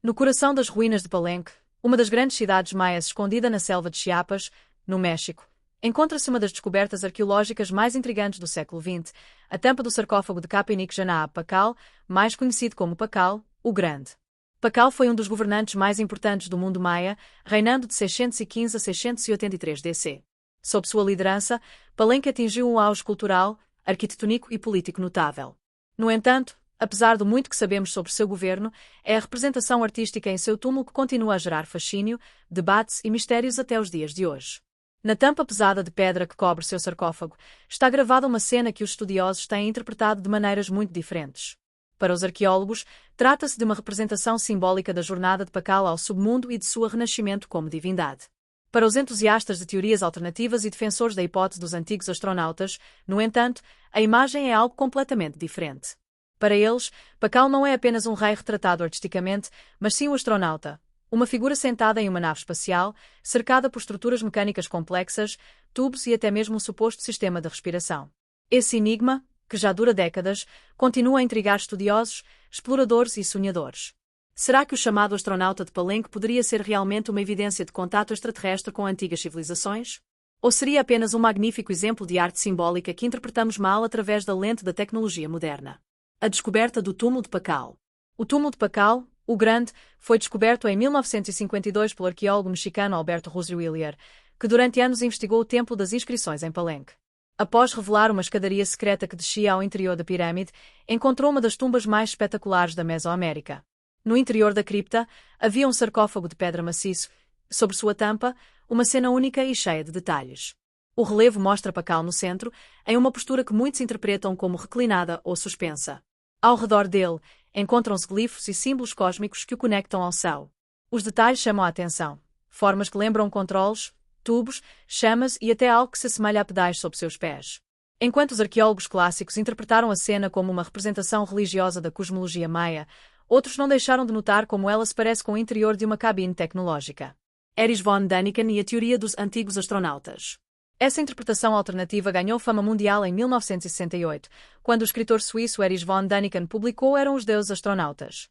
No coração das ruínas de Palenque, uma das grandes cidades maias escondida na selva de Chiapas, no México, encontra-se uma das descobertas arqueológicas mais intrigantes do século XX, a tampa do sarcófago de Kapenick Janaab Pakal, mais conhecido como Pakal, o Grande. Pakal foi um dos governantes mais importantes do mundo maia, reinando de 615 a 683 DC. Sob sua liderança, Palenque atingiu um auge cultural, arquitetônico e político notável. No entanto, apesar do muito que sabemos sobre seu governo, é a representação artística em seu túmulo que continua a gerar fascínio, debates e mistérios até os dias de hoje. Na tampa pesada de pedra que cobre seu sarcófago, está gravada uma cena que os estudiosos têm interpretado de maneiras muito diferentes. Para os arqueólogos, trata-se de uma representação simbólica da jornada de Pakal ao submundo e de seu renascimento como divindade. Para os entusiastas de teorias alternativas e defensores da hipótese dos antigos astronautas, no entanto, a imagem é algo completamente diferente. Para eles, Pakal não é apenas um rei retratado artisticamente, mas sim o astronauta, uma figura sentada em uma nave espacial, cercada por estruturas mecânicas complexas, tubos e até mesmo um suposto sistema de respiração. Esse enigma, que já dura décadas, continua a intrigar estudiosos, exploradores e sonhadores. Será que o chamado astronauta de Palenque poderia ser realmente uma evidência de contato extraterrestre com antigas civilizações? Ou seria apenas um magnífico exemplo de arte simbólica que interpretamos mal através da lente da tecnologia moderna? A descoberta do túmulo de Pakal. O túmulo de Pakal, o Grande, foi descoberto em 1952 pelo arqueólogo mexicano Alberto Ruiz-Huillier, que durante anos investigou o Templo das Inscrições em Palenque. Após revelar uma escadaria secreta que descia ao interior da pirâmide, encontrou uma das tumbas mais espetaculares da Mesoamérica. No interior da cripta, havia um sarcófago de pedra maciço, sobre sua tampa, uma cena única e cheia de detalhes. O relevo mostra Pakal no centro, em uma postura que muitos interpretam como reclinada ou suspensa. Ao redor dele, encontram-se glifos e símbolos cósmicos que o conectam ao céu. Os detalhes chamam a atenção. Formas que lembram controles, tubos, chamas e até algo que se assemelha a pedais sob seus pés. Enquanto os arqueólogos clássicos interpretaram a cena como uma representação religiosa da cosmologia maia, outros não deixaram de notar como ela se parece com o interior de uma cabine tecnológica. Erich von Däniken e a teoria dos antigos astronautas. Essa interpretação alternativa ganhou fama mundial em 1968, quando o escritor suíço Erich von Däniken publicou Eram os Deuses Astronautas.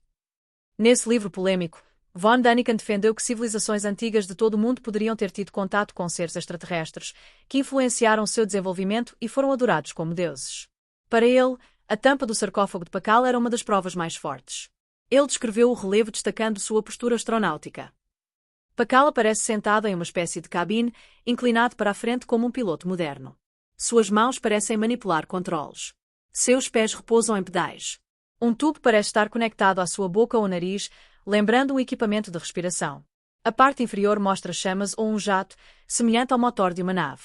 Nesse livro polêmico, von Däniken defendeu que civilizações antigas de todo o mundo poderiam ter tido contato com seres extraterrestres, que influenciaram seu desenvolvimento e foram adorados como deuses. Para ele, a tampa do sarcófago de Pakal era uma das provas mais fortes. Ele descreveu o relevo destacando sua postura astronáutica. Pakal aparece sentado em uma espécie de cabine, inclinado para a frente como um piloto moderno. Suas mãos parecem manipular controles. Seus pés repousam em pedais. Um tubo parece estar conectado à sua boca ou nariz, lembrando um equipamento de respiração. A parte inferior mostra chamas ou um jato, semelhante ao motor de uma nave.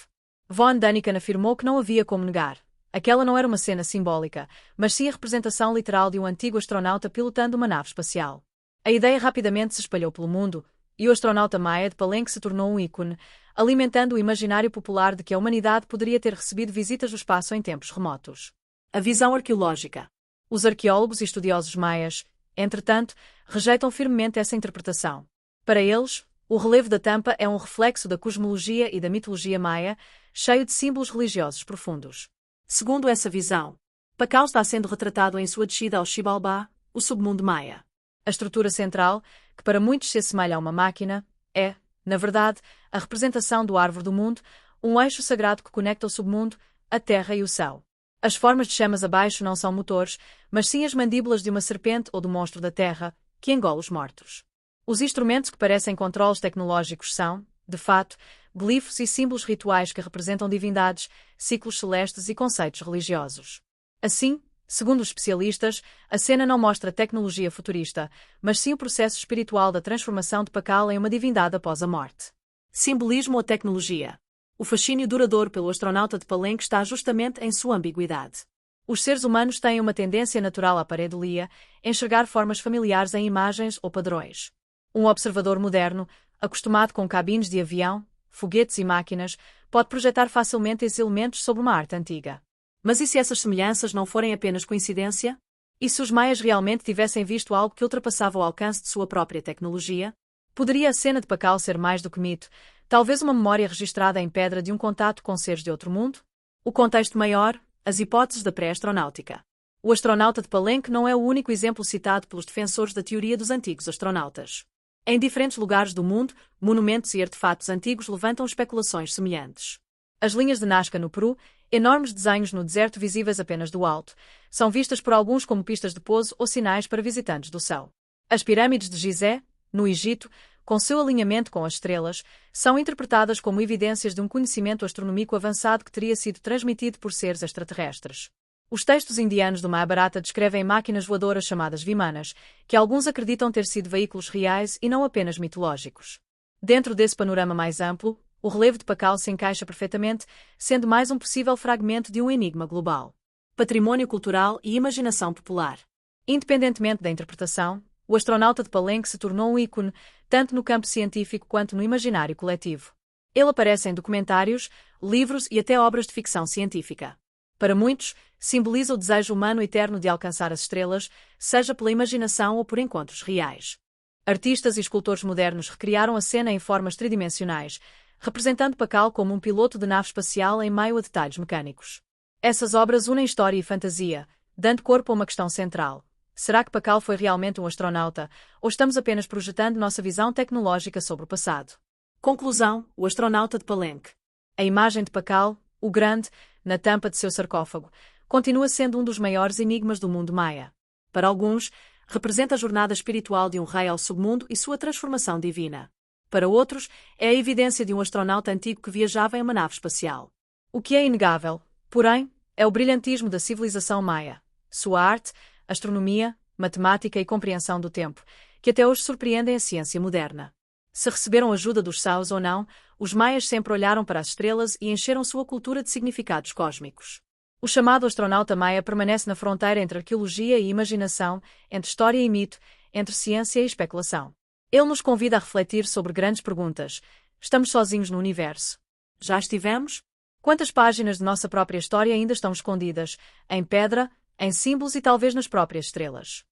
Von Däniken afirmou que não havia como negar. Aquela não era uma cena simbólica, mas sim a representação literal de um antigo astronauta pilotando uma nave espacial. A ideia rapidamente se espalhou pelo mundo, e o astronauta maia de Palenque se tornou um ícone, alimentando o imaginário popular de que a humanidade poderia ter recebido visitas do espaço em tempos remotos. A visão arqueológica. Os arqueólogos e estudiosos maias, entretanto, rejeitam firmemente essa interpretação. Para eles, o relevo da tampa é um reflexo da cosmologia e da mitologia maia, cheio de símbolos religiosos profundos. Segundo essa visão, Pakal está sendo retratado em sua descida ao Xibalbá, o submundo maia. A estrutura central, que para muitos se assemelha a uma máquina, é, na verdade, a representação do Árvore do Mundo, um eixo sagrado que conecta o submundo, a terra e o céu. As formas de chamas abaixo não são motores, mas sim as mandíbulas de uma serpente ou do monstro da terra, que engole os mortos. Os instrumentos que parecem controles tecnológicos são, de fato, glifos e símbolos rituais que representam divindades, ciclos celestes e conceitos religiosos. Assim, segundo os especialistas, a cena não mostra tecnologia futurista, mas sim o processo espiritual da transformação de Pakal em uma divindade após a morte. Simbolismo ou tecnologia. O fascínio duradouro pelo astronauta de Palenque está justamente em sua ambiguidade. Os seres humanos têm uma tendência natural à pareidolia, enxergar formas familiares em imagens ou padrões. Um observador moderno, acostumado com cabines de avião, foguetes e máquinas, pode projetar facilmente esses elementos sobre uma arte antiga. Mas e se essas semelhanças não forem apenas coincidência? E se os maias realmente tivessem visto algo que ultrapassava o alcance de sua própria tecnologia? Poderia a cena de Pakal ser mais do que mito, talvez uma memória registrada em pedra de um contato com seres de outro mundo? O contexto maior, as hipóteses da pré-astronáutica. O astronauta de Palenque não é o único exemplo citado pelos defensores da teoria dos antigos astronautas. Em diferentes lugares do mundo, monumentos e artefatos antigos levantam especulações semelhantes. As linhas de Nazca no Peru, enormes desenhos no deserto visíveis apenas do alto, são vistas por alguns como pistas de pouso ou sinais para visitantes do céu. As pirâmides de Gizé, no Egito, com seu alinhamento com as estrelas, são interpretadas como evidências de um conhecimento astronômico avançado que teria sido transmitido por seres extraterrestres. Os textos indianos do Mahabharata descrevem máquinas voadoras chamadas Vimanas, que alguns acreditam ter sido veículos reais e não apenas mitológicos. Dentro desse panorama mais amplo, o relevo de Pakal se encaixa perfeitamente, sendo mais um possível fragmento de um enigma global. Patrimônio cultural e imaginação popular. Independentemente da interpretação, o astronauta de Palenque se tornou um ícone, tanto no campo científico quanto no imaginário coletivo. Ele aparece em documentários, livros e até obras de ficção científica. Para muitos, simboliza o desejo humano eterno de alcançar as estrelas, seja pela imaginação ou por encontros reais. Artistas e escultores modernos recriaram a cena em formas tridimensionais, representando Pakal como um piloto de nave espacial em meio a detalhes mecânicos. Essas obras unem história e fantasia, dando corpo a uma questão central. Será que Pakal foi realmente um astronauta, ou estamos apenas projetando nossa visão tecnológica sobre o passado? Conclusão: o astronauta de Palenque. A imagem de Pakal, o Grande, na tampa de seu sarcófago, continua sendo um dos maiores enigmas do mundo maia. Para alguns, representa a jornada espiritual de um rei ao submundo e sua transformação divina. Para outros, é a evidência de um astronauta antigo que viajava em uma nave espacial. O que é inegável, porém, é o brilhantismo da civilização maia, sua arte, astronomia, matemática e compreensão do tempo, que até hoje surpreendem a ciência moderna. Se receberam ajuda dos Saus ou não, os maias sempre olharam para as estrelas e encheram sua cultura de significados cósmicos. O chamado astronauta maia permanece na fronteira entre arqueologia e imaginação, entre história e mito, entre ciência e especulação. Ele nos convida a refletir sobre grandes perguntas. Estamos sozinhos no universo? Já estivemos? Quantas páginas de nossa própria história ainda estão escondidas, em pedra, em símbolos e talvez nas próprias estrelas?